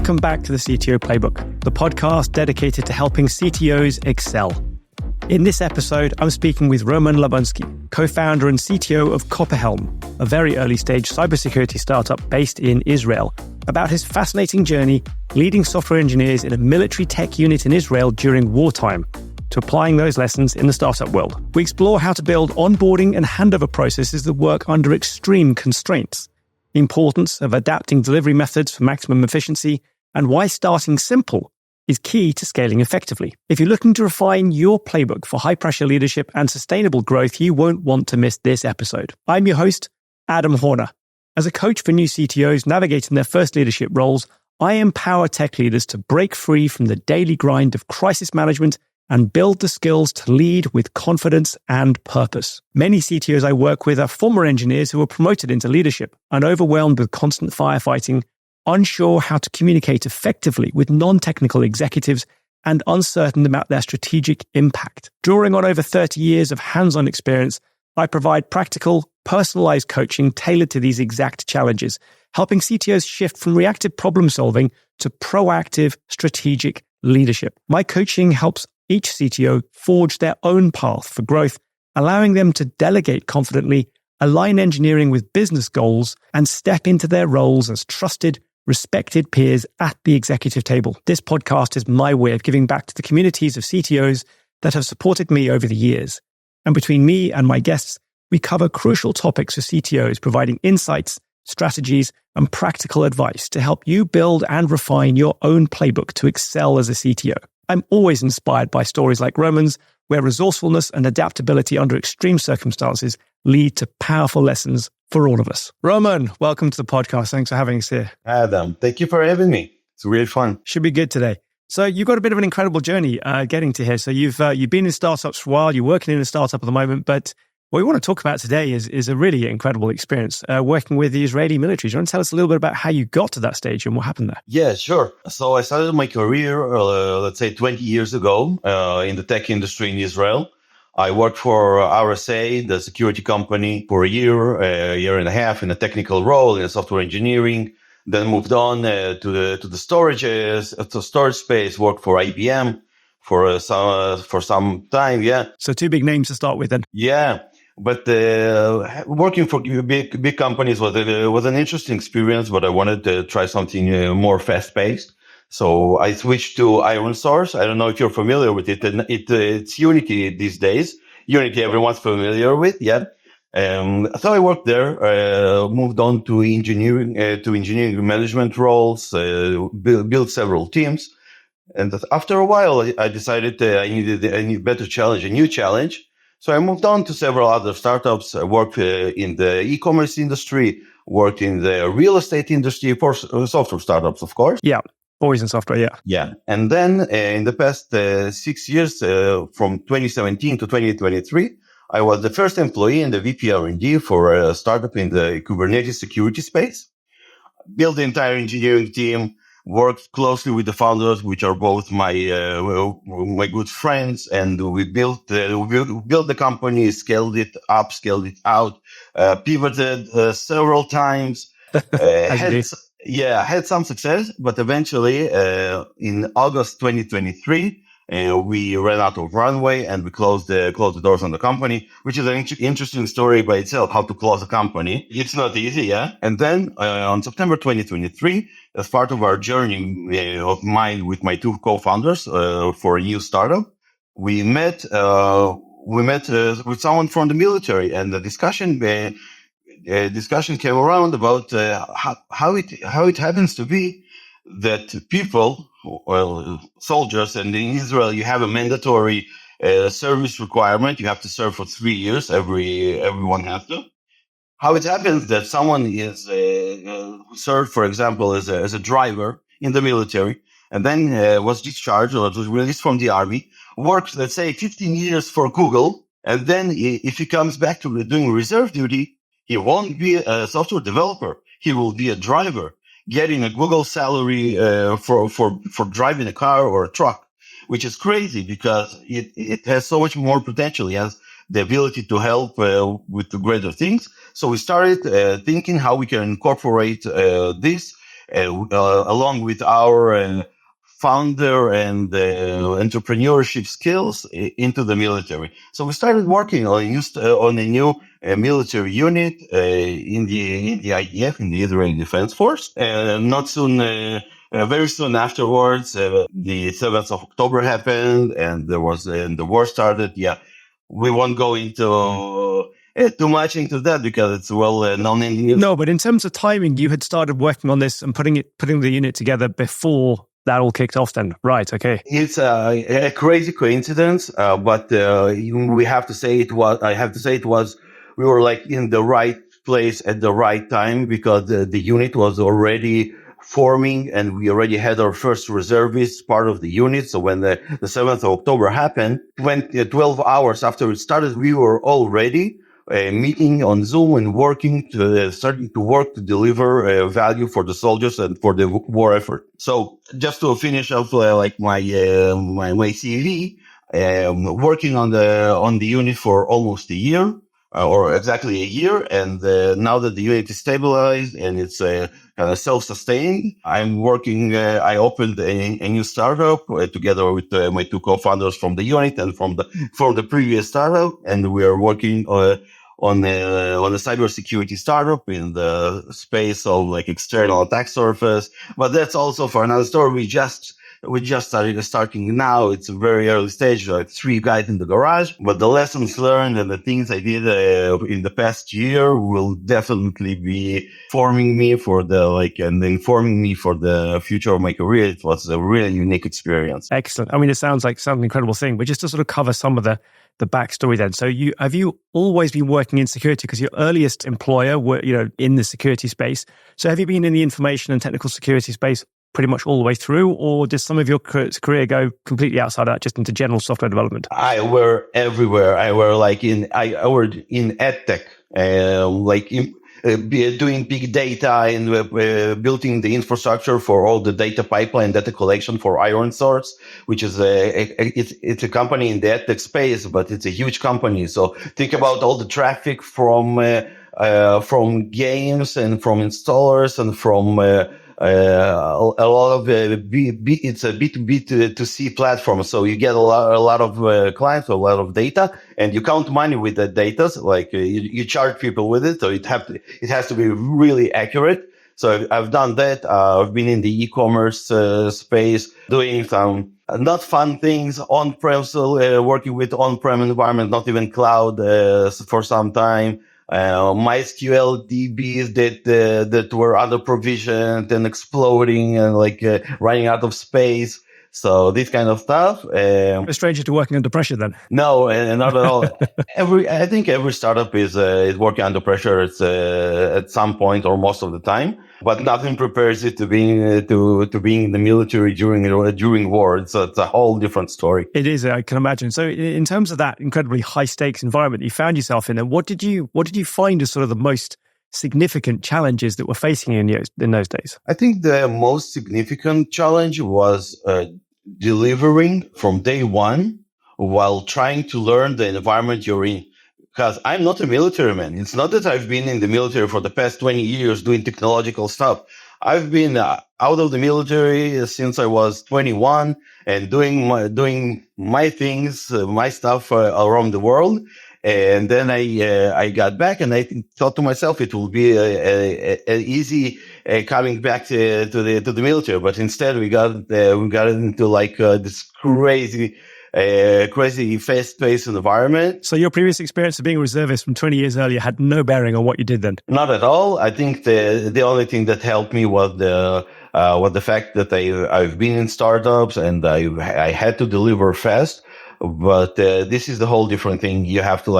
Welcome back to the CTO Playbook, the podcast dedicated to helping CTOs excel. In this episode, I'm speaking with Roman Labunsky, co-founder and CTO of Copperhelm, a very early-stage cybersecurity startup based in Israel, about his fascinating journey leading software engineers in a military tech unit in Israel during wartime, to applying those lessons in the startup world. We explore how to build onboarding and handover processes that work under extreme constraints, the importance of adapting delivery methods for maximum efficiency, and why starting simple is key to scaling effectively. If you're looking to refine your playbook for high-pressure leadership and sustainable growth, you won't want to miss this episode. I'm your host, Adam Horner. As a coach for new CTOs navigating their first leadership roles, I empower tech leaders to break free from the daily grind of crisis management and build the skills to lead with confidence and purpose. Many CTOs I work with are former engineers who were promoted into leadership and overwhelmed with constant firefighting, unsure how to communicate effectively with non-technical executives, and uncertain about their strategic impact. Drawing on over 30 years of hands-on experience, I provide practical, personalized coaching tailored to these exact challenges, helping CTOs shift from reactive problem solving to proactive, strategic leadership. My coaching helps each CTO forge their own path for growth, allowing them to delegate confidently, align engineering with business goals, and step into their roles as trusted, respected peers at the executive table. This podcast is my way of giving back to the communities of CTOs that have supported me over the years. And between me and my guests, we cover crucial topics for CTOs, providing insights, strategies, and practical advice to help you build and refine your own playbook to excel as a CTO. I'm always inspired by stories like Roman's, where resourcefulness and adaptability under extreme circumstances lead to powerful lessons for all of us. Roman, welcome to the podcast. Thanks for having us here. Adam, thank you for having me. It's really fun. Should be good today. So you've got a bit of an incredible journey getting to here. So you've been in startups for a while. You're working in a startup at the moment, but what we want to talk about today is a really incredible experience working with the Israeli military. Do you want to tell us a little bit about how you got to that stage and what happened there? Yeah, sure. So I started my career, let's say 20 years ago in the tech industry in Israel. I worked for RSA, the security company, for a year and a half in a technical role in software engineering. Then moved on to the storage space, worked for IBM for some time. Yeah. So two big names to start with then. Yeah. But working for big companies was an interesting experience, but I wanted to try something more fast-paced. So I switched to Iron Source. I don't know if you're familiar with it. It's Unity these days. Unity, everyone's familiar with, yeah. So I worked there, moved on to engineering management roles, built several teams. And after a while, I decided I needed a new challenge. So I moved on to several other startups. I worked in the e-commerce industry, worked in the real estate industry for software startups, of course. Yeah, always in software, yeah. Yeah. And then in the past 6 years, from 2017 to 2023, I was the first employee in the VP of R&D for a startup in the Kubernetes security space. Built the entire engineering team, worked closely with the founders, which are both my good friends, and we built the company, scaled it up, scaled it out, pivoted several times. Had some success, but eventually in August 2023. We ran out of runway and we closed the doors on the company, which is an interesting story by itself, how to close a company. It's not easy, yeah? And then on September 2023, as part of our journey of mine with my two co-founders for a new startup, we met with someone from the military, and the discussion came around about how it happens to be that people, soldiers, and in Israel you have a mandatory service requirement. You have to serve for 3 years. Everyone has to. How it happens that someone is served, for example, as a driver in the military, and then was discharged or was released from the army, works, let's say, 15 years for Google, and then if he comes back to doing reserve duty, he won't be a software developer. He will be a driver, getting a Google salary for driving a car or a truck, which is crazy because it has so much more potential. It has the ability to help with the greater things. So we started thinking how we can incorporate this along with our founder and entrepreneurship skills into the military. So we started working on a new military unit in the IDF, in the Israeli Defense Force. Not soon, very soon afterwards, the 7th of October happened, and the war started. Yeah, we won't go into too much into that because it's well known in the news. No, but in terms of timing, you had started working on this and putting the unit together before that all kicked off then. Right. Okay. It's a crazy coincidence, but we have to say I have to say we were like in the right place at the right time because the unit was already forming and we already had our first reservists part of the unit. So when the 7th of October happened, 12 hours after it started, we were all ready. Meeting on Zoom and starting to work to deliver value for the soldiers and for the war effort. So just to finish off like my CV, working on the unit for almost a year. Or exactly a year. And now that the unit is stabilized and it's kind of self-sustained, I'm working, I opened a new startup together with my two co-founders from the unit and from the previous startup. And we are working on a cybersecurity startup in the space of like external attack surface. But that's also for another story. We just starting now. It's a very early stage, like 3 guys in the garage. But the lessons learned and the things I did in the past year will definitely be forming me and informing me for the future of my career. It was a really unique experience. Excellent. I mean, it sounds like an incredible thing. But just to sort of cover some of the backstory then. So have you always been working in security? Because your earliest employer were, in the security space. So have you been in the information and technical security space pretty much all the way through, or did some of your career go completely outside that, just into general software development? I were everywhere. I were in edtech, doing big data and building the infrastructure for all the data pipeline, data collection for Iron Source, which is it's a company in the edtech space, but it's a huge company. So think about all the traffic from games and from installers and from a lot of it's a B2B to C platform. So you get a lot of clients, a lot of data, and you count money with that data. Like you charge people with it. So it has to be really accurate. So I've done that. I've been in the e-commerce space doing some not fun things on-prem, so working with on-prem environment, not even cloud for some time. MySQL DBs that were under provisioned and exploding and running out of space. So this kind of stuff. A stranger to working under pressure then? No, not at all. I think every startup is working under pressure. It's at some point or most of the time, but nothing prepares it to being in the military during war. So it's a whole different story. It is, I can imagine. So in terms of that incredibly high stakes environment that you found yourself in, then what did you find as sort of the most significant challenges that were facing you in those days? I think the most significant challenge was delivering from day one while trying to learn the environment you're in. Because I'm not a military man. It's not that I've been in the military for the past 20 years doing technological stuff. I've been out of the military since I was 21 and doing my things, my stuff around the world. And then I got back and I thought to myself it will be a easy coming back to the military, but instead we got into this crazy fast-paced environment. So your previous experience of being a reservist from 20 years earlier had no bearing on what you did then? Not at all. I think the only thing that helped me was the fact that I've been in startups and I had to deliver fast. But this is the whole different thing. You have to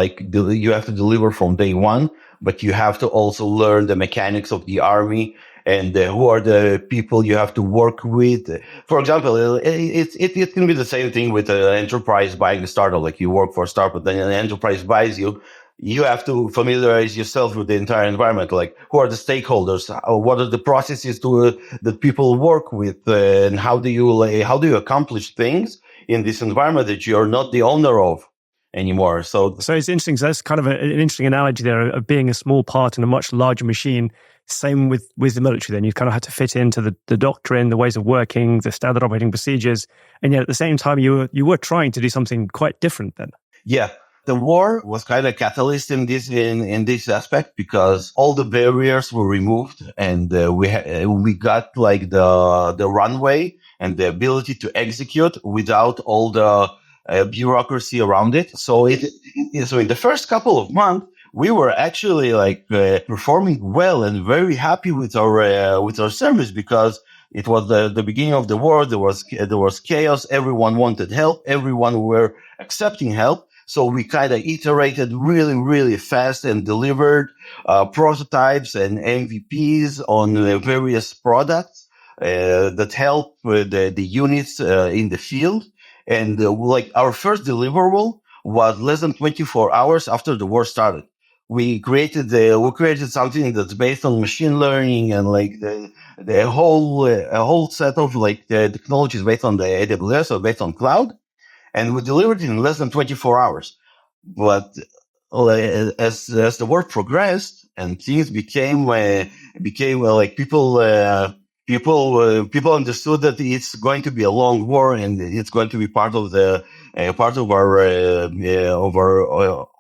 deliver from day one, but you have to also learn the mechanics of the army and who are the people you have to work with. For example, it can be the same thing with an enterprise buying a startup. Like you work for a startup, then an enterprise buys you. You have to familiarize yourself with the entire environment. Like who are the stakeholders? What are the processes that people work with? And how do you accomplish things in this environment that you're not the owner of? anymore. So it's interesting. So that's kind of an interesting analogy there of being a small part in a much larger machine. Same with the military then. You kind of had to fit into the doctrine, the ways of working, the standard operating procedures. And yet at the same time, you were trying to do something quite different then. Yeah. The war was kind of a catalyst in this aspect because all the barriers were removed and we got like the runway and the ability to execute without all the bureaucracy around it. So in the first couple of months, we were actually like performing well and very happy with our service because it was the beginning of the war. There was chaos. Everyone wanted help. Everyone were accepting help. So we kind of iterated really, really fast and delivered prototypes and MVPs on various products that help the units in the field. And like our first deliverable was less than 24 hours after the war started. We created something that's based on machine learning and like the whole set of like the technologies based on the AWS or based on cloud. And we delivered it in less than 24 hours. But as the war progressed and things became like people understood that it's going to be a long war and it's going to be part of our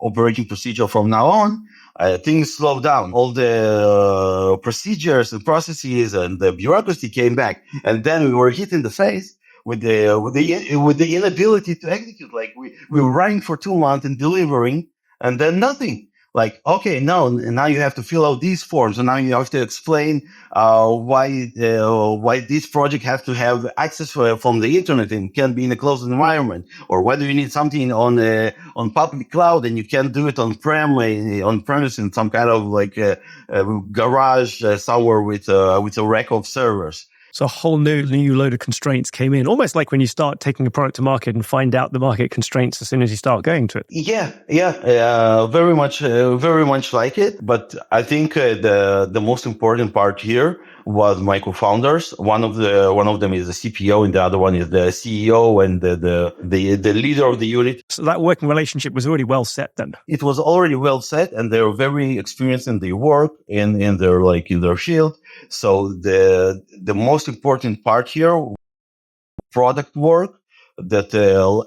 operating procedure from now on. Things slowed down. All the procedures and processes and the bureaucracy came back, and then we were hit in the face with the inability to execute. Like we were running for 2 months and delivering, and then nothing. Like, okay, now you have to fill out these forms, and now you have to explain why this project has to have access from the internet and can be in a closed environment, or whether you need something on public cloud and you can't do it on premise in some kind of like garage somewhere with a rack of servers. So a whole new load of constraints came in, almost like when you start taking a product to market and find out the market constraints as soon as you start going to it. Yeah, very much like it. But I think the most important part here was my co-founders. One of them is the CPO, and the other one is the CEO and the leader of the unit. So that working relationship was already well set then. It was already well set, and they were very experienced in their work and in their field. So the most important part here, product work that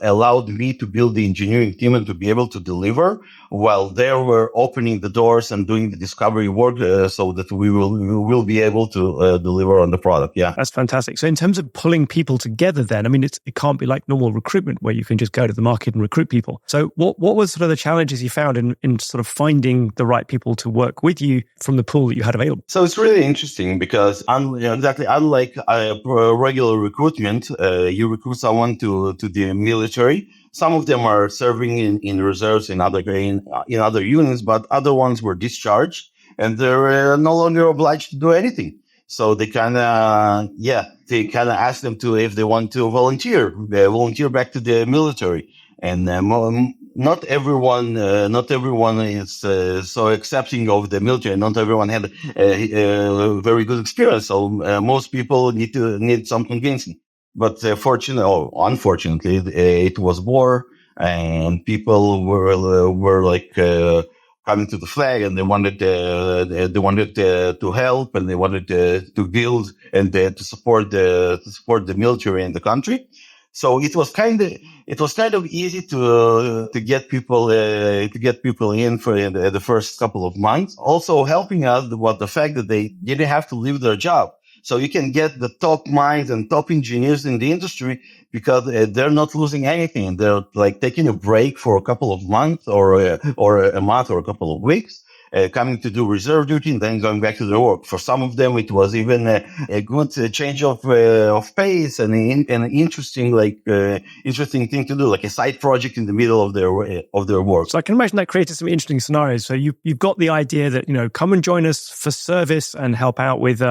allowed me to build the engineering team and to be able to deliver while they were opening the doors and doing the discovery work so that we will be able to deliver on the product. Yeah. That's fantastic. So in terms of pulling people together then, I mean, it can't be like normal recruitment where you can just go to the market and recruit people. So what was sort of the challenges you found in sort of finding the right people to work with you from the pool that you had available? So it's really interesting because unlike regular recruitment, you recruit someone to the military. Some of them are serving in reserves in other units, but other ones were discharged and they're no longer obliged to do anything. So they kind of ask them if they want to volunteer back to the military. And not everyone is so accepting of the military. Not everyone had a very good experience. So most people need some convincing. But unfortunately, it was war, and people were like coming to the flag, and they wanted to help, and they wanted to build and to support the military and the country. So it was kind of easy to get people in for the first couple of months. Also helping us was the fact that they didn't have to leave their job. So you can get the top minds and top engineers in the industry because they're not losing anything. They're like taking a break for a couple of months or a month or a couple of weeks, coming to do reserve duty and then going back to their work. For some of them, it was even a good change of pace and an interesting thing to do, like a side project in the middle of their work. So I can imagine that created some interesting scenarios. So you've got the idea that, come and join us for service and help out with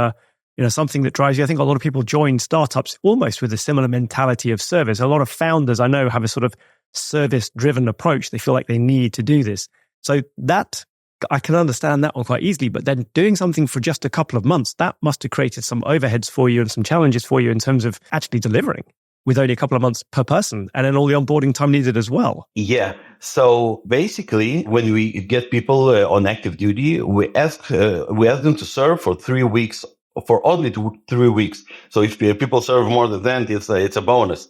something that drives you. I think a lot of people join startups almost with a similar mentality of service. A lot of founders I know have a sort of service-driven approach. They feel like they need to do this. So that, I can understand that one quite easily. But then doing something for just a couple of months, that must have created some overheads for you and some challenges for you in terms of actually delivering. with only a couple of months per person, and then all the onboarding time needed as well. Yeah. So basically, when we get people on active duty, we ask them to serve for 3 weeks, for only 3 weeks. So if people serve more than that, it's a bonus.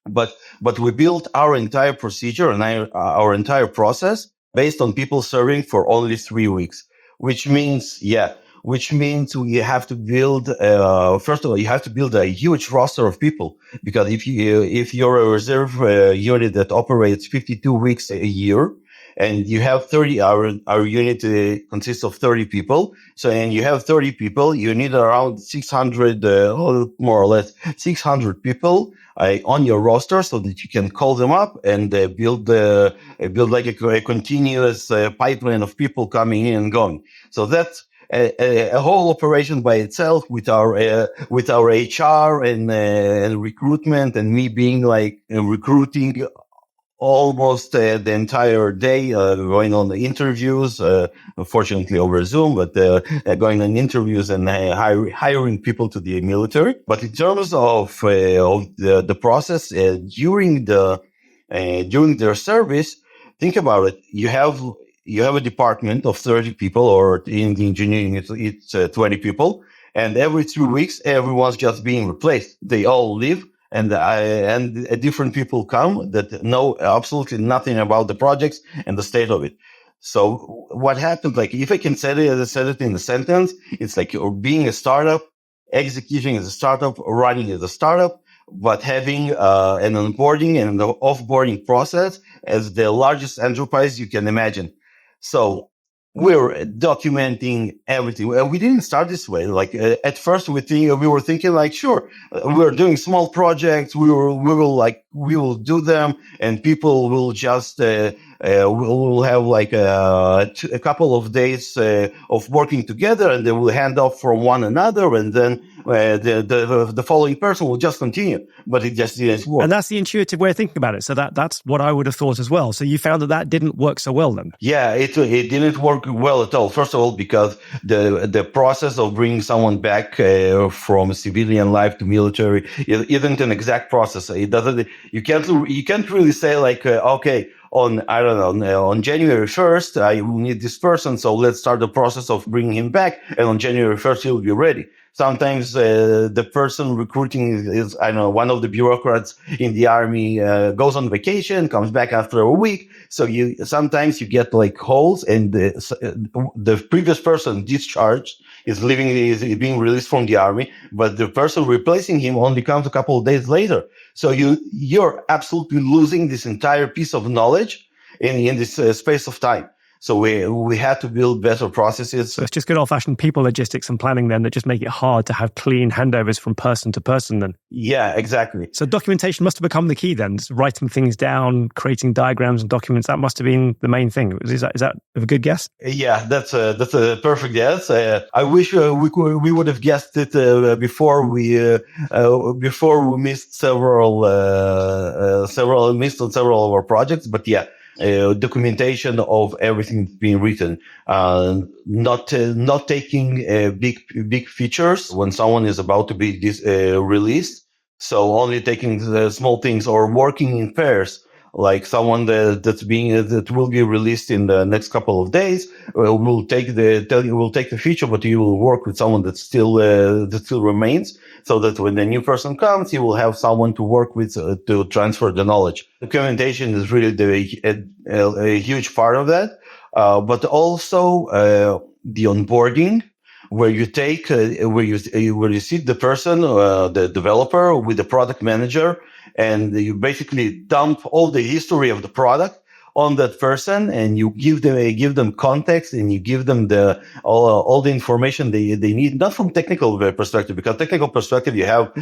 But we built our entire procedure and our entire process based on people serving for only 3 weeks, which means we have to build, first of all, you have to build a huge roster of people, because if you're a reserve unit that operates 52 weeks a year, and you have 30, our unit consists of 30 people. So, and you have 30 people, you need around 600, more or less 600 people on your roster, so that you can call them up and build like a continuous pipeline of people coming in and going. So that's a whole operation by itself, with our HR and recruitment, and me being like recruiting almost the entire day, going on the interviews, unfortunately over Zoom, but going on interviews and hiring people to the military. But in terms of the process during their service, think about it. You have a department of 30 people, or in the engineering, it's 20 people. And every 2 weeks, everyone's just being replaced. They all leave, and different people come that know absolutely nothing about the projects and the state of it. So what happens, like, if I can say it in a sentence, it's like you're being a startup, executing as a startup, running as a startup, but having an onboarding and an offboarding process as the largest enterprise you can imagine. So we're documenting everything. We didn't start this way. Like at first, we were thinking like, sure, we're doing small projects. We will do them, and people will just we'll have like a couple of days of working together, and they will hand off from one another, and then the following person will just continue. But it just didn't work. And that's the intuitive way of thinking about it. So that's what I would have thought as well. So you found that didn't work so well then? Yeah, it didn't work well at all. First of all, because the process of bringing someone back from civilian life to military isn't an exact process. It doesn't. You can't really say like, okay, on January 1st, I will need this person, so let's start the process of bringing him back, and on January 1st, he will be ready. Sometimes the person recruiting is one of the bureaucrats in the army, goes on vacation, comes back after a week. So sometimes you get like holes, and the previous person discharged is being released from the army, but the person replacing him only comes a couple of days later. So you're absolutely losing this entire piece of knowledge in this space of time. So we had to build better processes. So it's just good old-fashioned people logistics and planning then that just make it hard to have clean handovers from person to person then. Yeah, exactly. So documentation must have become the key then. Writing things down, creating diagrams and documents, that must have been the main thing. Is that a good guess? Yeah, that's a perfect guess. I wish we would have guessed it before we missed several of our projects. But yeah. Documentation of everything being written, not taking big features when someone is about to be released. So only taking the small things, or working in pairs. Like someone that will be released in the next couple of days will take the feature, but you will work with someone that still remains, so that when the new person comes, you will have someone to work with to transfer the knowledge. Documentation is really a huge part of that, but also the onboarding, where you take where you sit the person, the developer, with the product manager, and you basically dump all the history of the product on that person, and you give them context, and you give them all the information they need, not from technical perspective, because technical perspective you have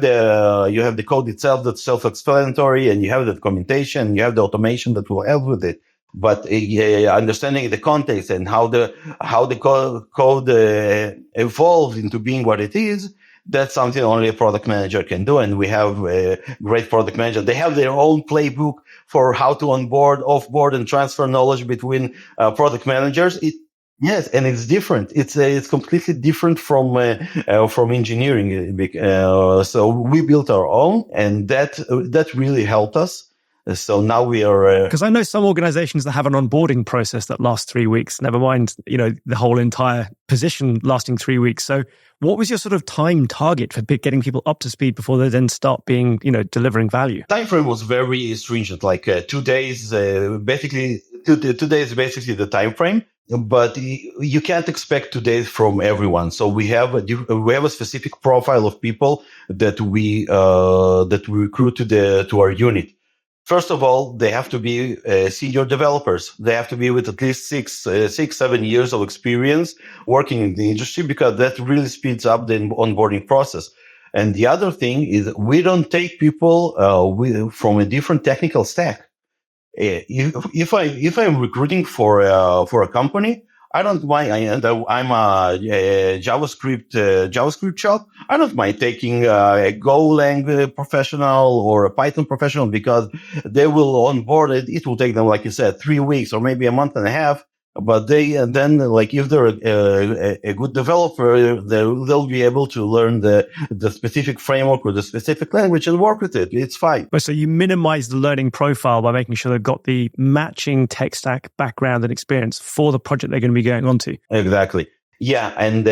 the code itself that's self-explanatory, and you have the documentation, you have the automation that will help with it. But understanding the context and how the code evolves into being what it is, that's something only a product manager can do. And we have a great product manager. They have their own playbook for how to onboard, offboard, and transfer knowledge between product managers. Yes, and it's different. It's completely different from engineering. So we built our own, and that really helped us. So now we are. Because I know some organizations that have an onboarding process that lasts 3 weeks. Never mind, the whole entire position lasting 3 weeks. So, what was your sort of time target for getting people up to speed before they then start being, delivering value? Time frame was very stringent, like 2 days. Basically, 2 days is basically the time frame. But you can't expect 2 days from everyone. So we have a specific profile of people that we recruit to our unit. First of all, they have to be senior developers. They have to be with at least 7 years of experience working in the industry, because that really speeds up the onboarding process. And the other thing is, we don't take people from a different technical stack. If I'm recruiting for a company, I don't mind. I'm a JavaScript shop. I don't mind taking a Golang professional or a Python professional, because they will onboard it. It will take them, like you said, 3 weeks or maybe a month and a half. But then, like, if they're a good developer, they'll be able to learn the specific framework or the specific language and work with it. It's fine. So you minimize the learning profile by making sure they've got the matching tech stack background and experience for the project they're going to be going on to. Exactly. Yeah, and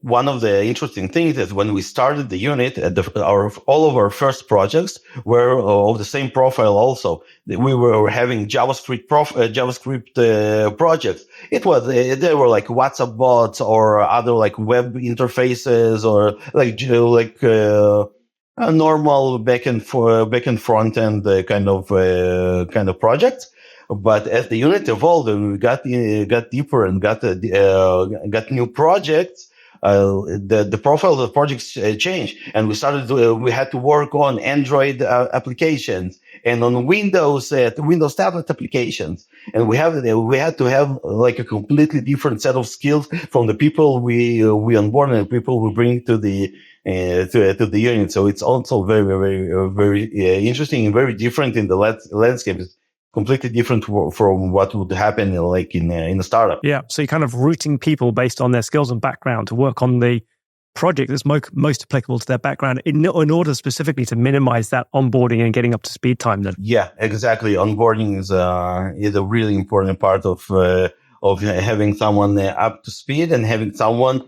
one of the interesting things is, when we started the unit, all of our first projects were of the same profile. Also, we were having JavaScript projects. They were like WhatsApp bots or other like web interfaces, or like a normal backend front end kind of projects. But as the unit evolved and we got deeper and got new projects, the profile of the projects changed, and we had to work on Android applications and on Windows tablet applications, and we had to have like a completely different set of skills from the people we onboard and the people we bring to the unit. So it's also very, very, very interesting and very different in the landscape. It's completely different from what would happen like in a startup. Yeah, so you're kind of routing people based on their skills and background to work on the project that's most applicable to their background in order specifically to minimize that onboarding and getting up to speed time then. Yeah, exactly. Onboarding is a really important part of having someone up to speed and having someone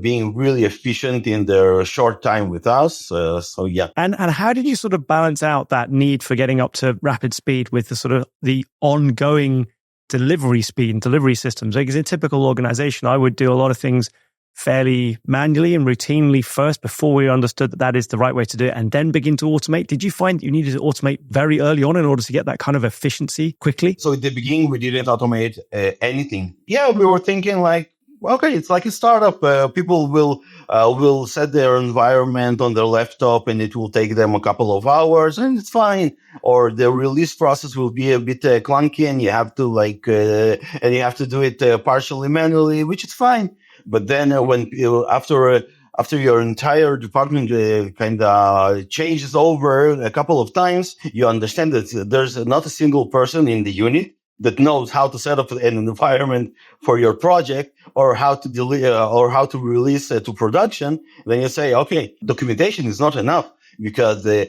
being really efficient in their short time with us. So yeah. And how did you sort of balance out that need for getting up to rapid speed with the sort of the ongoing delivery speed and delivery systems? Because in a typical organization, I would do a lot of things fairly manually and routinely first before we understood that is the right way to do it, and then begin to automate. Did you find that you needed to automate very early on in order to get that kind of efficiency quickly? So at the beginning, we didn't automate anything. Yeah, we were thinking like, okay, it's like a startup. People will set their environment on their laptop, and it will take them a couple of hours, and it's fine. Or the release process will be a bit clunky, and you have to do it partially manually, which is fine. But then after your entire department kind of changes over a couple of times, you understand that there's not a single person in the unit that knows how to set up an environment for your project, or how to or how to release to production. Then you say, okay, documentation is not enough, because the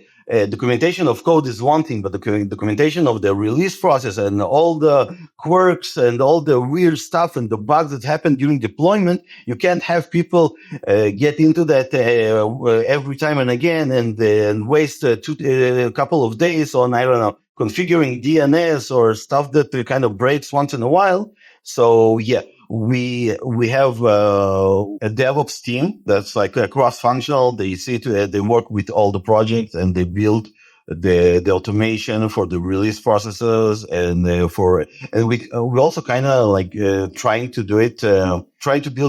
documentation of code is one thing, but the documentation of the release process and all the quirks and all the weird stuff and the bugs that happen during deployment, you can't have people get into that every time and again and waste a couple of days on, I don't know, configuring DNS or stuff that kind of breaks once in a while. So yeah, we have a DevOps team that's like a cross-functional. They work with all the projects, and they build the automation for the release processes, and we also kind of like trying to build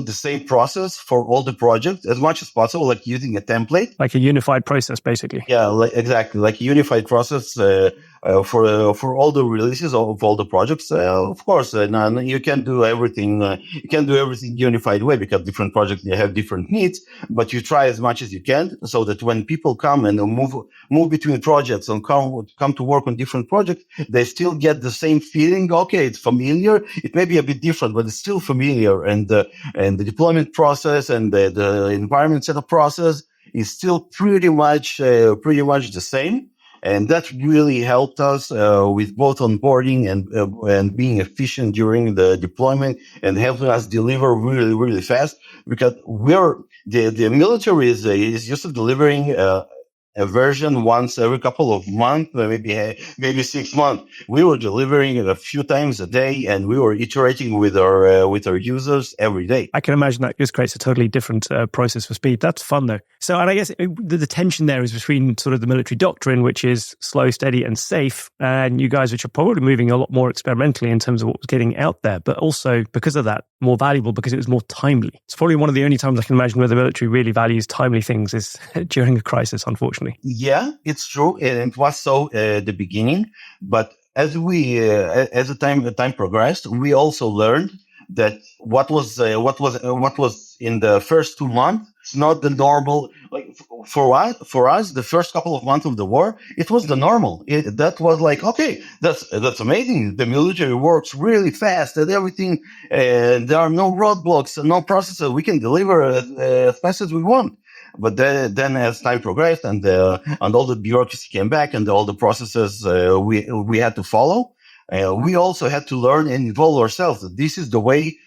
the same process for all the projects as much as possible, like using a template, like a unified process, basically. Yeah, exactly, like a unified process for all the releases of all the projects. Of course, you can't do everything. You can't do everything unified way because different projects they have different needs. But you try as much as you can so that when people come and move between projects and come to work on different projects, they still get the same feeling. Okay, it's familiar. It may be a bit different, but it's still familiar. And the deployment process and the environment setup process is still pretty much the same. And that really helped us with both onboarding and being efficient during the deployment and helping us deliver really, really fast because the military is used to delivering a version once every couple of months, maybe 6 months. We were delivering it a few times a day, and we were iterating with our users every day. I can imagine that just creates a totally different process for speed. That's fun, though. So, and I guess the tension there is between sort of the military doctrine, which is slow, steady, and safe, and you guys, which are probably moving a lot more experimentally in terms of what was getting out there, but also because of that, more valuable because it was more timely. It's probably one of the only times I can imagine where the military really values timely things is during a crisis, unfortunately. Yeah, it's true. And it was so at the beginning. But as the time progressed, we also learned that what was in the first 2 months, it's not the normal. Like for us, the first couple of months of the war, it was the normal. That was like, okay, that's amazing. The military works really fast and everything. And there are no roadblocks and no processes. We can deliver as fast as we want. But then as time progressed and all the bureaucracy came back and all the processes we had to follow, we also had to learn and involve ourselves that this is the way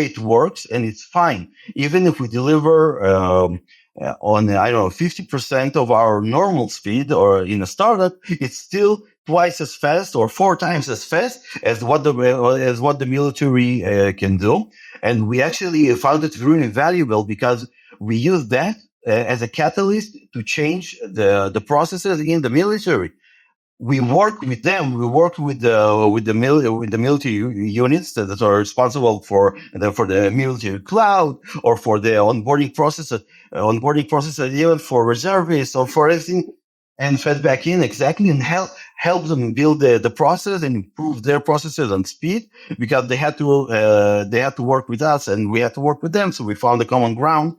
it works, and it's fine. Even if we deliver on 50% of our normal speed or in a startup, it's still twice as fast or 4 times as fast as what the military can do. And we actually found it really valuable because we used that as a catalyst to change the processes in the military. We work with them. We work with the military units that are responsible for the military cloud or for the onboarding process, even for reservists or for everything, and fed back in exactly and help them build the process and improve their processes and speed because they had to work with us and we had to work with them. So we found a common ground,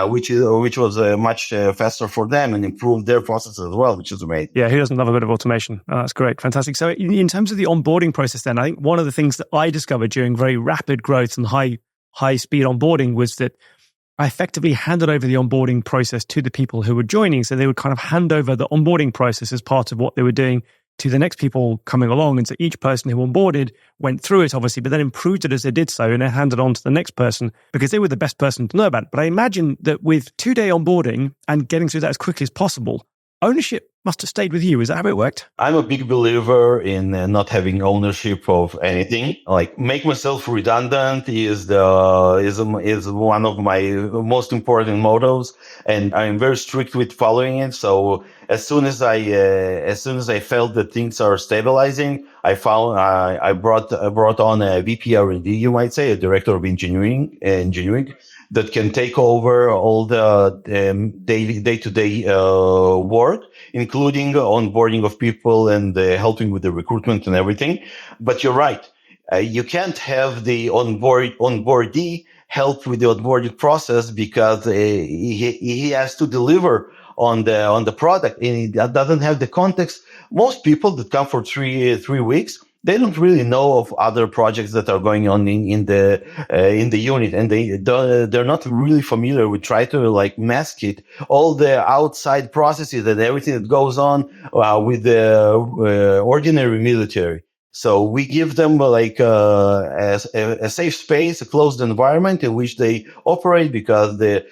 which was much faster for them and improved their processes as well, which is amazing. Yeah, who doesn't love a bit of automation? Oh, that's great, fantastic. So in terms of the onboarding process, then I think one of the things that I discovered during very rapid growth and high speed onboarding was that I effectively handed over the onboarding process to the people who were joining. So they would kind of hand over the onboarding process as part of what they were doing to the next people coming along. And so each person who onboarded went through it, obviously, but then improved it as they did so and then handed on to the next person because they were the best person to know about it. But I imagine that with 2-day onboarding and getting through that as quickly as possible, ownership must have stayed with you. Is that how it worked? I'm a big believer in not having ownership of anything. Like make myself redundant is one of my most important mottos, and I'm very strict with following it. So as soon as I felt that things are stabilizing, I brought on a VP R&D, you might say, a director of engineering that can take over all the day-to-day work, including onboarding of people and helping with the recruitment and everything. But you're right. You can't have the onboardee help with the onboarding process because he has to deliver on the product, and he doesn't have the context. Most people that come for three weeks, they don't really know of other projects that are going on in the unit, and they're not really familiar. We try to like mask it, all the outside processes and everything that goes on with the ordinary military. So we give them like a safe space, a closed environment in which they operate, because the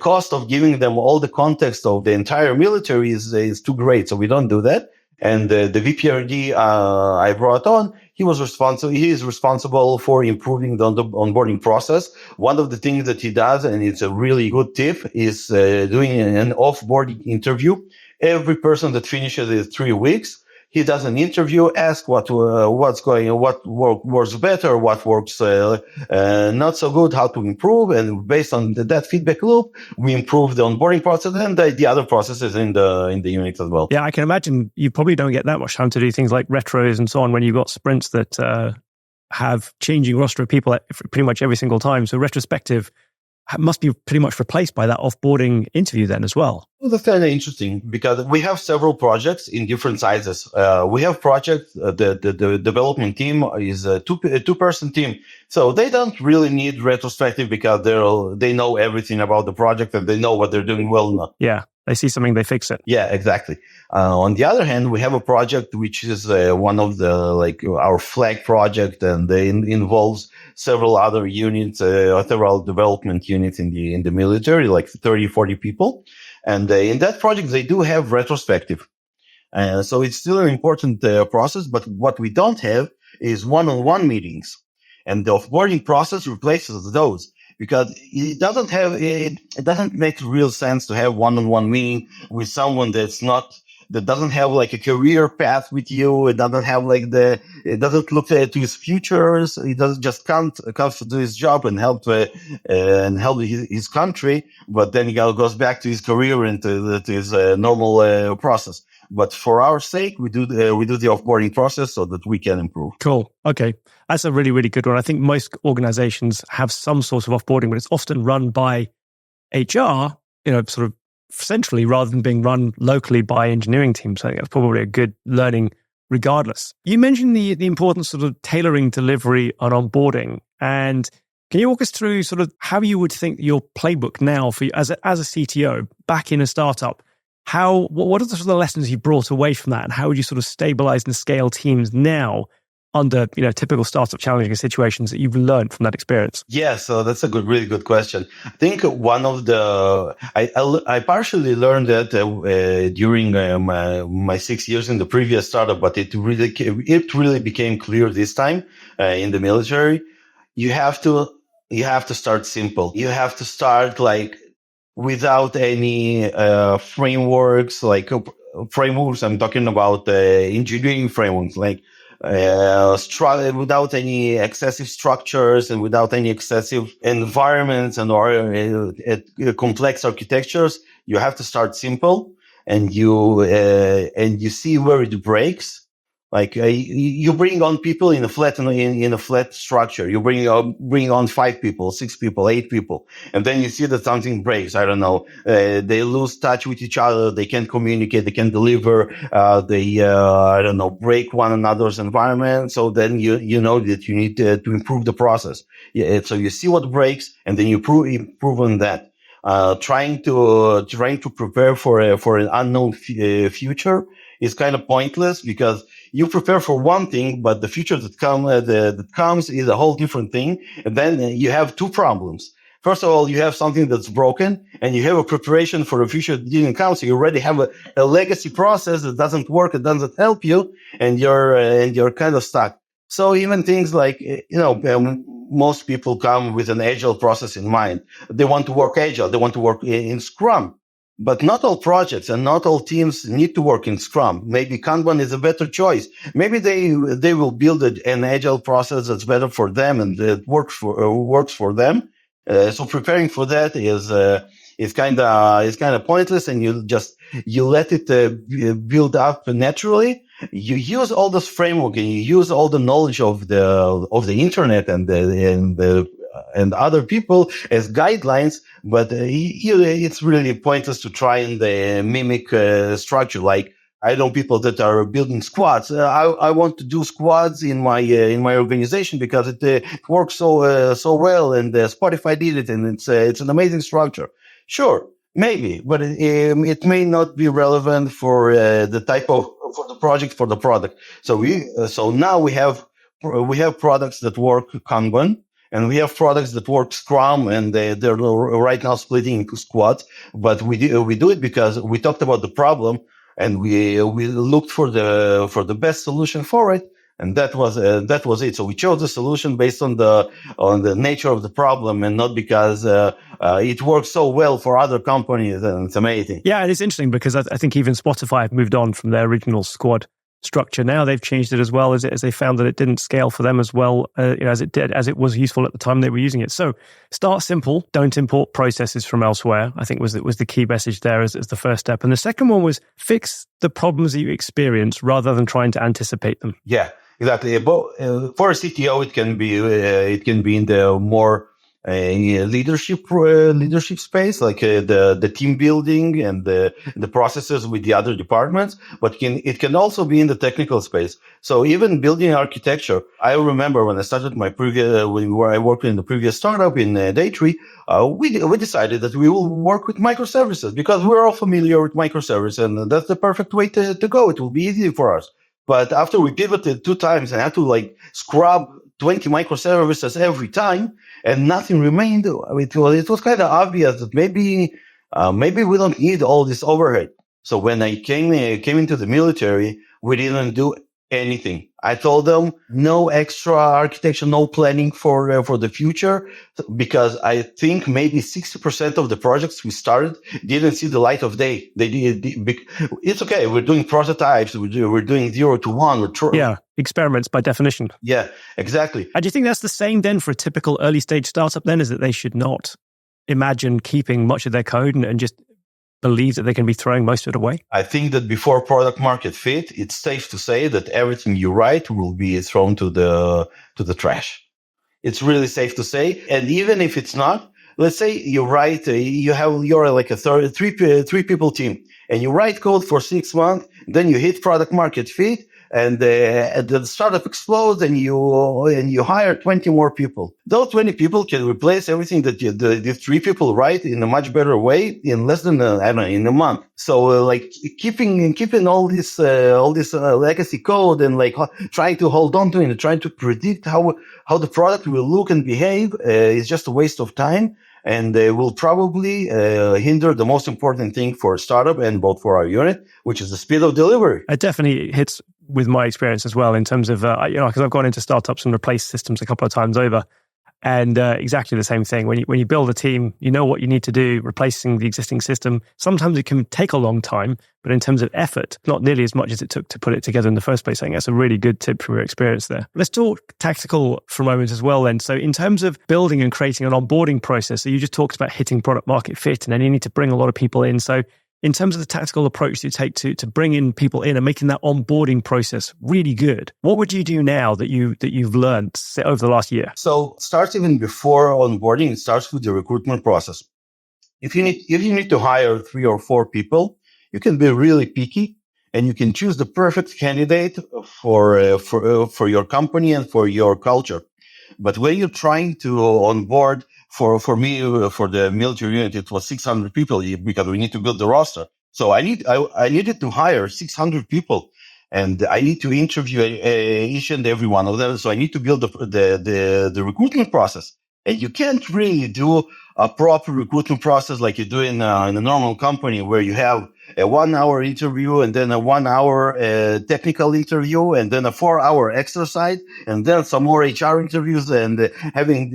cost of giving them all the context of the entire military is too great. So we don't do that. And the VPRD I brought on, he is responsible for improving the onboarding process. One of the things that he does, and it's a really good tip, is doing an offboarding interview. Every person that finishes his 3 weeks, He does an interview, ask what works better, what works not so good, how to improve, and based on that feedback loop, we improve the onboarding process and the other processes in the unit as well. Yeah, I can imagine you probably don't get that much time to do things like retros and so on when you've got sprints that have changing roster of people pretty much every single time. So retrospective must be pretty much replaced by that offboarding interview then as well. Well, that's kind of interesting because we have several projects in different sizes. We have projects, the development team is a two-person team. So they don't really need retrospective because they know everything about the project and they know what they're doing well enough. Yeah. They see something, they fix it. Yeah, exactly. On the other hand, we have a project which is one of our flag project, and it involves several other units, several development units in the military, like 30, 40 people. And in that project, they do have retrospective. So it's still an important process, but what we don't have is one-on-one meetings. And the offboarding process replaces those. Because it doesn't make real sense to have one-on-one meeting with someone that doesn't have like a career path with you. It doesn't have it doesn't look to his futures. He doesn't just comes to do his job and help his country. But then he goes back to his career and to his normal process. But for our sake, we do the offboarding process so that we can improve. Cool. Okay. That's a really, really good one. I think most organizations have some sort of offboarding, but it's often run by HR, sort of centrally rather than being run locally by engineering teams. So I think that's probably a good learning regardless. You mentioned the importance of tailoring delivery on onboarding. And can you walk us through sort of how you would think your playbook now for you as a CTO back in a startup? What are the sort of lessons you brought away from that, and how would you sort of stabilize and scale teams now under typical startup challenging situations that you've learned from that experience? Yeah, so that's a really good question. I think one of I partially learned that during my 6 years in the previous startup, but it really became clear this time in the military. You have to start simple. You have to start without any frameworks, I'm talking about engineering frameworks, without any excessive structures and without any excessive environments or complex architectures. You have to start simple, and you see where it breaks. You bring on people in a flat structure. You bring on 5 people, 6 people, 8 people, and then you see that something breaks. I don't know. They lose touch with each other. They can't communicate. They can't deliver. Break one another's environment. So then you know that you need to improve the process. Yeah. So you see what breaks, and then you improve on that. Trying to prepare for an unknown future is kind of pointless because you prepare for one thing, but the future that comes is a whole different thing. And then you have 2 problems. First of all, you have something that's broken, and you have a preparation for a future that didn't come. So you already have a legacy process that doesn't work, it doesn't help you, and you're kind of stuck. So even things like, most people come with an agile process in mind. They want to work agile. They want to work in Scrum. But not all projects and not all teams need to work in Scrum. Maybe Kanban is a better choice. Maybe they will build an agile process that's better for them and that works for them. So preparing for that is kind of pointless, and you let it build up naturally. You use all this framework and you use all the knowledge of the internet and other people as guidelines, but it's really pointless to try and mimic structure. Like, I know people that are building squads. I want to do squads in my organization because it works so well, and Spotify did it, and it's an amazing structure. Sure, maybe, but it may not be relevant for the type of for the project, for the product. So now we have products that work Kanban, and we have products that work Scrum, and they're right now splitting into squads. But we do it because we talked about the problem, and we looked for the best solution for it, and that was it. So we chose the solution based on the nature of the problem, and not because it works so well for other companies, and it's amazing. Yeah, it is interesting because I think even Spotify have moved on from their original squad structure now. They've changed it as well as they found that it didn't scale for them as well as it was useful at the time they were using it. So start simple. Don't import processes from elsewhere, I think was the key message there as the first step. And the second one was fix the problems that you experience rather than trying to anticipate them. Yeah, exactly. But for a CTO, it can be in the more leadership space, like the team building and the processes with the other departments. But it can also be in the technical space. So even building architecture, I remember when I started my where I worked in the previous startup in Day3, we decided that we will work with microservices because we're all familiar with microservices, and that's the perfect way to go. It will be easy for us. But after we pivoted 2 times and had to scrub 20 microservices every time and nothing remained, it was kind of obvious that maybe we don't need all this overhead. So when I came into the military, we didn't do anything. I told them no extra architecture, no planning for the future, because I think maybe 60% of the projects we started didn't see the light of day. It's okay. We're doing prototypes. We're doing 0 to 1. Experiments by definition. Yeah, exactly. And do you think that's the same then for a typical early stage startup then, is that they should not imagine keeping much of their code and just believe that they can be throwing most of it away? I think that before product market fit, it's safe to say that everything you write will be thrown to the trash. It's really safe to say. And even if it's not, let's say you write, you're like a three people team, and you write code for 6 months, then you hit product market fit, and the startup explodes, and you hire 20 more people. Those 20 people can replace everything that these 3 people write in a much better way in less than in a month. So keeping all this legacy code and trying to hold on to it and trying to predict how the product will look and behave is just a waste of time. And they will probably hinder the most important thing for a startup and both for our unit, which is the speed of delivery. It definitely hits with my experience as well in terms of, because I've gone into startups and replaced systems a couple of times over. And exactly the same thing. When you build a team, you know what you need to do, replacing the existing system. Sometimes it can take a long time, but in terms of effort, not nearly as much as it took to put it together in the first place. I think that's a really good tip from your experience there. Let's talk tactical for a moment as well then. So in terms of building and creating an onboarding process, so you just talked about hitting product market fit, and then you need to bring a lot of people in. So in terms of the tactical approach you take to bring in people in and making that onboarding process really good, what would you do now that you've learned over the last year? So it starts even before onboarding. It starts with the recruitment process. If you need to hire 3 or 4 people, you can be really picky, and you can choose the perfect candidate for your company and for your culture. But when you're trying to onboard, for me, for the military unit, it was 600 people because we need to build the roster. So I needed to hire 600 people, and I need to interview each and every one of them. So I need to build the recruitment process. And you can't really do a proper recruitment process like you do in a normal company, where you have a 1-hour interview and then a 1-hour technical interview and then a 4-hour exercise and then some more HR interviews and having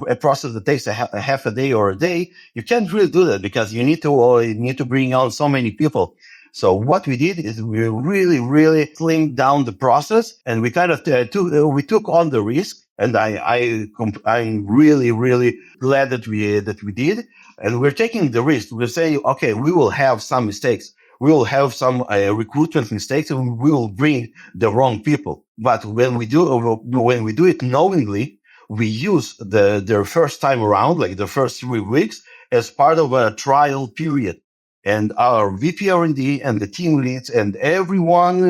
a process that takes a half a day or a day. You can't really do that because you need to bring on so many people. So what we did is we really, really slimmed down the process, and we kind of took on the risk. And I'm really, really glad that we did. And we're taking the risk. We're saying, okay, we will have some mistakes. We will have some recruitment mistakes, and we will bring the wrong people. But when we do it knowingly, we use their first time around, like the first 3 weeks, as part of a trial period. And our VP R&D and the team leads and everyone,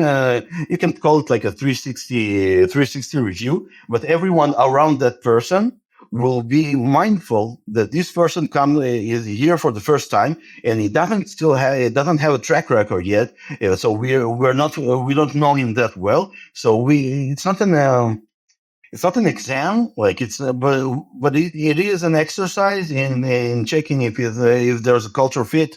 you can call it like a 360 review, but everyone around that person will be mindful that this person is here for the first time, and he doesn't have a track record yet. So we don't know him that well. So it's not an exam, but it is an exercise in checking if there's a culture fit,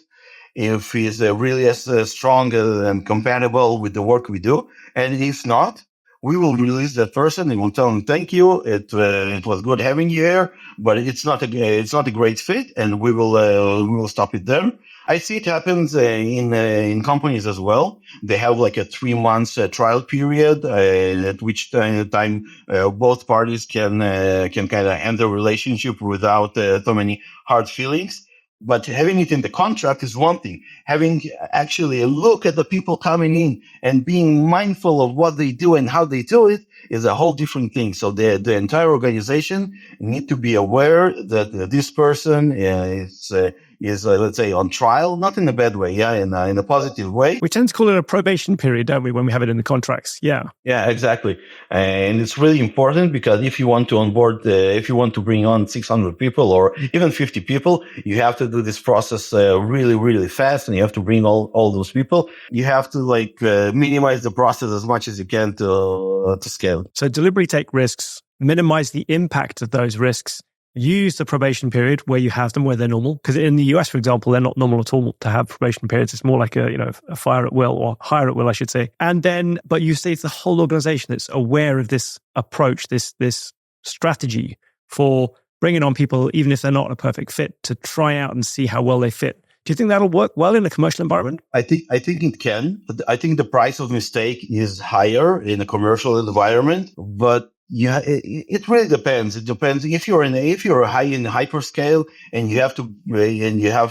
if he's really as strong and compatible with the work we do. And if not, we will release that person and we'll tell them thank you. It was good having you here, but it's not a great fit, and we will stop it there. I see it happens in companies as well. They have like a 3 months trial period at which time both parties can kind of end the relationship without so many hard feelings. But having it in the contract is one thing. Having actually a look at the people coming in and being mindful of what they do and how they do it is a whole different thing. So the entire organization need to be aware that this person is let's say on trial, not in a bad way, in a positive way. We tend to call it a probation period, don't we, when we have it in the contracts? Yeah, exactly. And it's really important because if you want to onboard, if you want to bring on 600 people or even 50 people, you have to do this process really, really fast, and you have to bring all those people. You have to minimize the process as much as you can to scale. So deliberately take risks, minimize the impact of those risks. Use the probation period where you have them, where they're normal. Because in the US, for example, they're not normal at all to have probation periods. It's more like a fire at will, or hire at will, I should say. And then, but you say it's the whole organization that's aware of this approach, this strategy for bringing on people, even if they're not a perfect fit, to try out and see how well they fit. Do you think that'll work well in a commercial environment? I think it can. But I think the price of mistake is higher in a commercial environment, but yeah, it really depends. It depends if you're in hyperscale and you have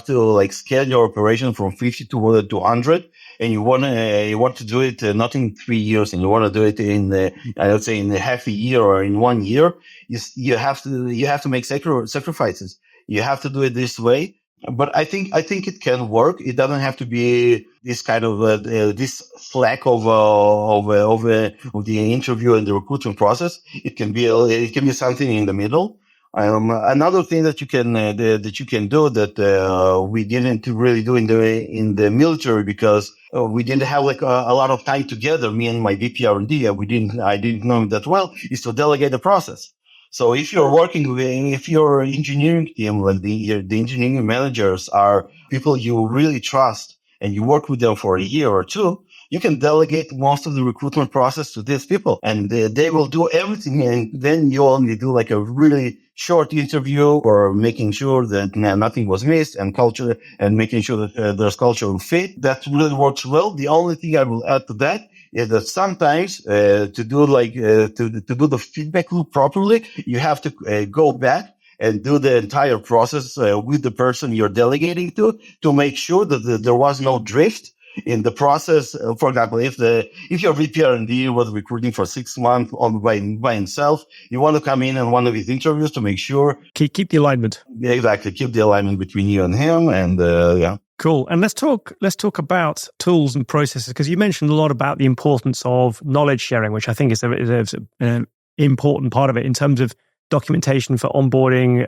to scale your operation from 50 to 100, and you want to do it not in 3 years, and you want to do it in I would say in half a year or in 1 year. You have to make sacrifices. You have to do it this way. But I think it can work. It doesn't have to be this kind of this slack of the interview and the recruitment process. It can be something in the middle. Another thing that you can do that we didn't really do in the military because we didn't have a lot of time together. Me and my VP R&D, I didn't know him that well. Is to delegate the process. So if your engineering team, the engineering managers are people you really trust and you work with them for a year or two, you can delegate most of the recruitment process to these people, and they will do everything. And then you only do a really short interview or making sure that nothing was missed and culture, and making sure that there's cultural fit. That really works well. The only thing I will add to that is that sometimes to do the feedback loop properly, you have to go back and do the entire process with the person you're delegating to make sure that there was no drift in the process. For example, if your VP R&D was recruiting for 6 months by himself, you want to come in on one of his interviews to make sure keep the alignment. Yeah, exactly, keep the alignment between you and him, and yeah. Cool. And let's talk about tools and processes, because you mentioned a lot about the importance of knowledge sharing, which I think is an important part of it in terms of documentation for onboarding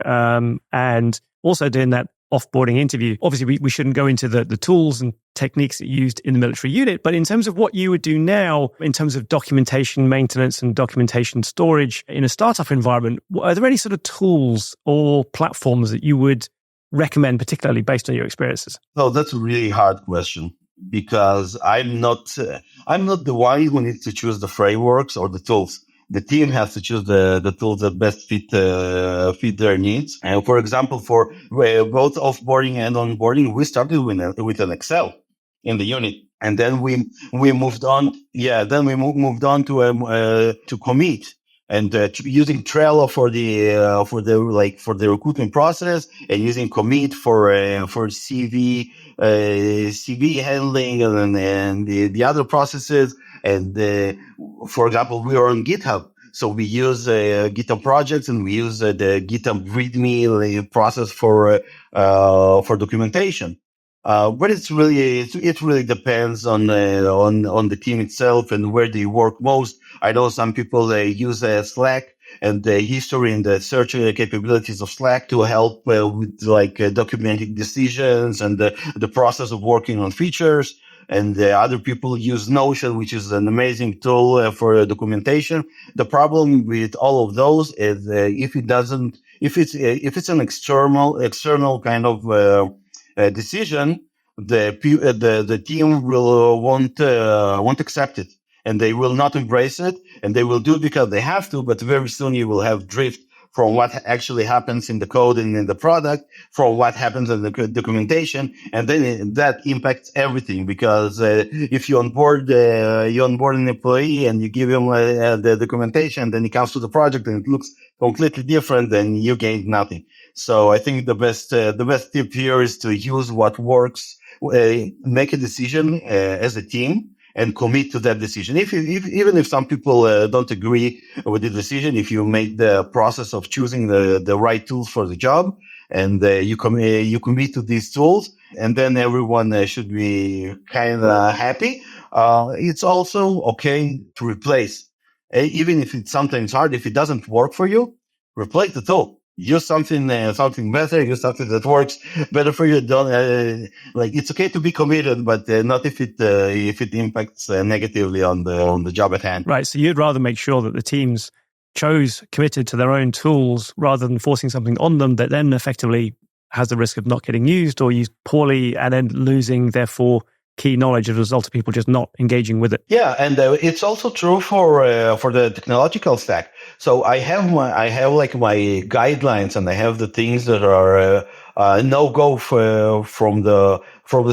and also doing that offboarding interview. Obviously, we shouldn't go into the tools and techniques that you used in the military unit, but in terms of what you would do now, in terms of documentation maintenance and documentation storage in a startup environment, are there any sort of tools or platforms that you would recommend, particularly based on your experiences? So that's a really hard question, because I'm not the one who needs to choose the frameworks or the tools. The team has to choose the tools that best fit their needs. And for example, for both offboarding and onboarding, we started with an Excel in the unit, and then we moved on. Yeah, then we moved on to Commit, and using Trello for the recruitment process, and using Commit for CV handling and the other processes. And for example, we are on GitHub, so we use GitHub projects, and we use the GitHub README process for documentation. But it really depends on the team itself and where they work most. I know some people use Slack and the history and the search capabilities of Slack to help with documenting decisions and the process of working on features. And other people use Notion, which is an amazing tool for documentation. The problem with all of those is if it's an external kind of decision, the team won't accept it. and they will not embrace it, and they will do it because they have to, but very soon you will have drift from what actually happens in the code and in the product, from what happens in the documentation, and then that impacts everything. Because if you onboard an employee and you give him the documentation, then he comes to the project and it looks completely different, then you gain nothing. So I think the best tip here is to use what works, make a decision as a team, and commit to that decision. Even if some people don't agree with the decision, if you make the process of choosing the right tools for the job, and you commit to these tools, and then everyone should be kind of happy. It's also okay to replace, even if it's sometimes hard. If it doesn't work for you, replace the tool. Use something better. Use something that works better for you. Don't it's okay to be committed, but not if it impacts negatively on the job at hand. Right. So you'd rather make sure that the teams committed to their own tools rather than forcing something on them that then effectively has the risk of not getting used or used poorly and then losing, therefore, key knowledge as a result of people just not engaging with it. Yeah, and it's also true for the technological stack. So I have my guidelines, and I have the things that are no go from the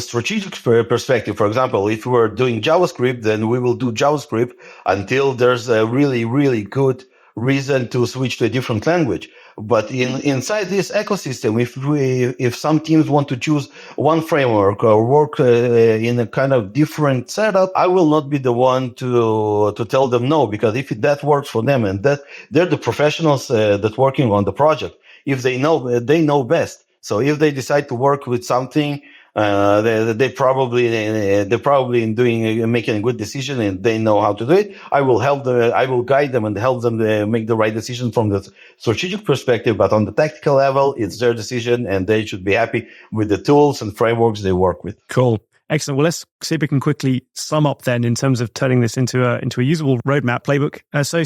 strategic perspective. For example, if we're doing JavaScript, then we will do JavaScript until there's a really, really good reason to switch to a different language. But inside this ecosystem, if some teams want to choose one framework or work in a kind of different setup, I will not be the one to tell them no, because if that works for them, and that they're the professionals that working on the project, if they know best. So if they decide to work with something, they probably making a good decision, and they know how to do it. I will guide them and help them make the right decision from the strategic perspective. But on the tactical level, it's their decision, and they should be happy with the tools and frameworks they work with. Cool. Excellent. Well, let's see if we can quickly sum up then in terms of turning this into a usable roadmap playbook. So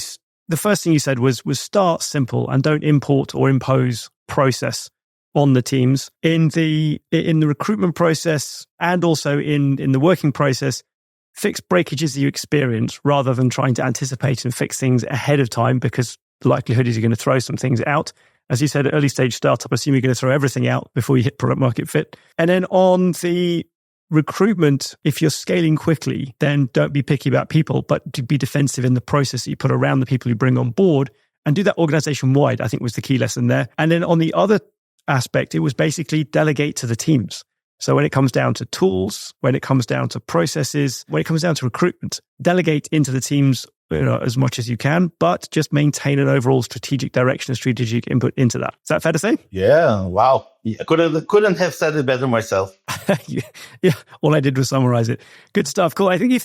the first thing you said was start simple and don't import or impose process on the teams in the recruitment process, and also in the working process. Fix breakages that you experience rather than trying to anticipate and fix things ahead of time, because the likelihood is you're going to throw some things out. As you said, early stage startup, assume you're going to throw everything out before you hit product market fit. And then on the recruitment, if you're scaling quickly, then don't be picky about people, but to be defensive in the process that you put around the people you bring on board, and do that organization wide, I think was the key lesson there. And then on the other aspect, it was basically delegate to the teams. So when it comes down to tools, when it comes down to processes, when it comes down to recruitment, delegate into the teams as much as you can, but just maintain an overall strategic direction and strategic input into that. Is that fair to say? Yeah. Wow. Yeah, couldn't have said it better myself. Yeah. All I did was summarize it. Good stuff. Cool. I think I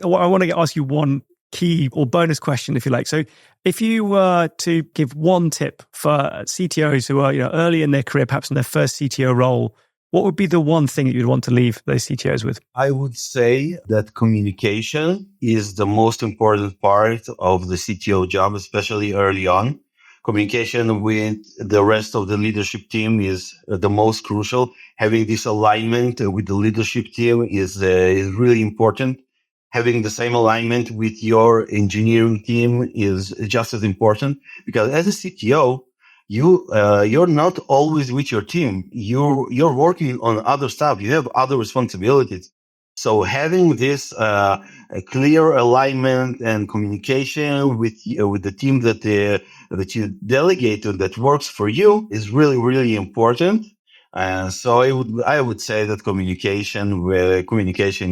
want to ask you one key or bonus question, if you like. So if you were to give one tip for CTOs who are early in their career, perhaps in their first CTO role, what would be the one thing that you'd want to leave those CTOs with? I would say that communication is the most important part of the CTO job, especially early on. Communication with the rest of the leadership team is the most crucial. Having this alignment with the leadership team is really important. Having the same alignment with your engineering team is just as important, because as a CTO, you're not always with your team. You're working on other stuff. You have other responsibilities. So having this a clear alignment and communication with the team that you delegate to, that works for you, is really, really important. So I would say that communication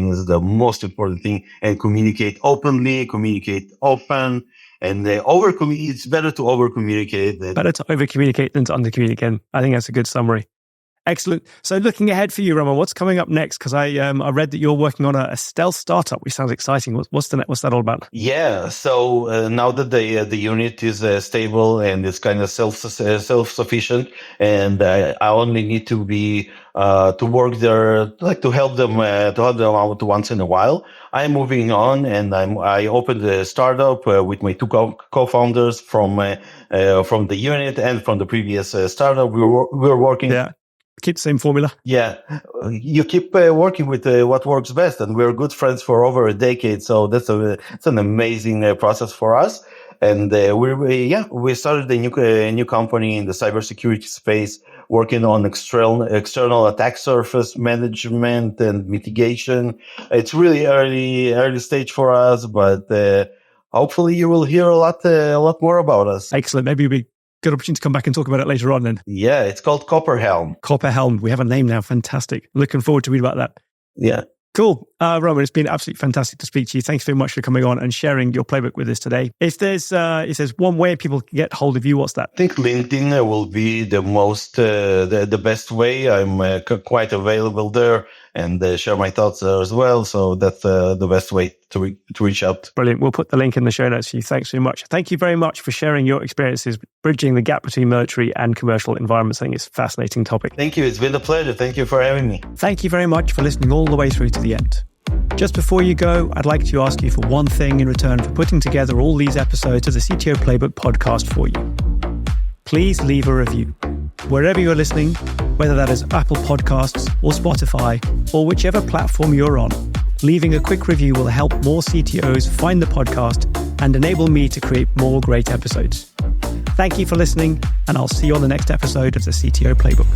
is the most important thing, and communicate openly, communicate often, and it's better to over communicate. Better to over communicate than to under communicate. I think that's a good summary. Excellent. So looking ahead for you, Roman, what's coming up next? Because I read that you're working on a stealth startup, which sounds exciting. What's that all about? Yeah. So now that the unit is stable and it's kind of self-sufficient, and I only need to be to work there, like to help them out once in a while. I'm moving on, and I opened a startup with my two co-founders from the unit and from the previous startup. We were working. Yeah. keep the same formula. Yeah, you keep working with what works best, and we're good friends for over a decade. So it's an amazing process for us. And we started a new company in the cybersecurity space, working on external attack surface management and mitigation. It's really early stage for us, but hopefully you will hear a lot more about us. Excellent. Maybe it'll be good opportunity to come back and talk about it later on then. Yeah, it's called Copperhelm. Copperhelm. We have a name now. Fantastic. Looking forward to read about that. Yeah. Cool. Roman, it's been absolutely fantastic to speak to you. Thanks very much for coming on and sharing your playbook with us today. If there's one way people can get hold of you, what's that? I think LinkedIn will be the most, the best way. I'm quite available there and share my thoughts there as well. So that's the best way to reach out. Brilliant. We'll put the link in the show notes for you. Thanks very much. Thank you very much for sharing your experiences, bridging the gap between military and commercial environments. I think it's a fascinating topic. Thank you. It's been a pleasure. Thank you for having me. Thank you very much for listening all the way through to the end. Just before you go, I'd like to ask you for one thing in return for putting together all these episodes of the CTO Playbook podcast for you. Please leave a review. Wherever you're listening, whether that is Apple Podcasts or Spotify or whichever platform you're on, leaving a quick review will help more CTOs find the podcast and enable me to create more great episodes. Thank you for listening, and I'll see you on the next episode of the CTO Playbook.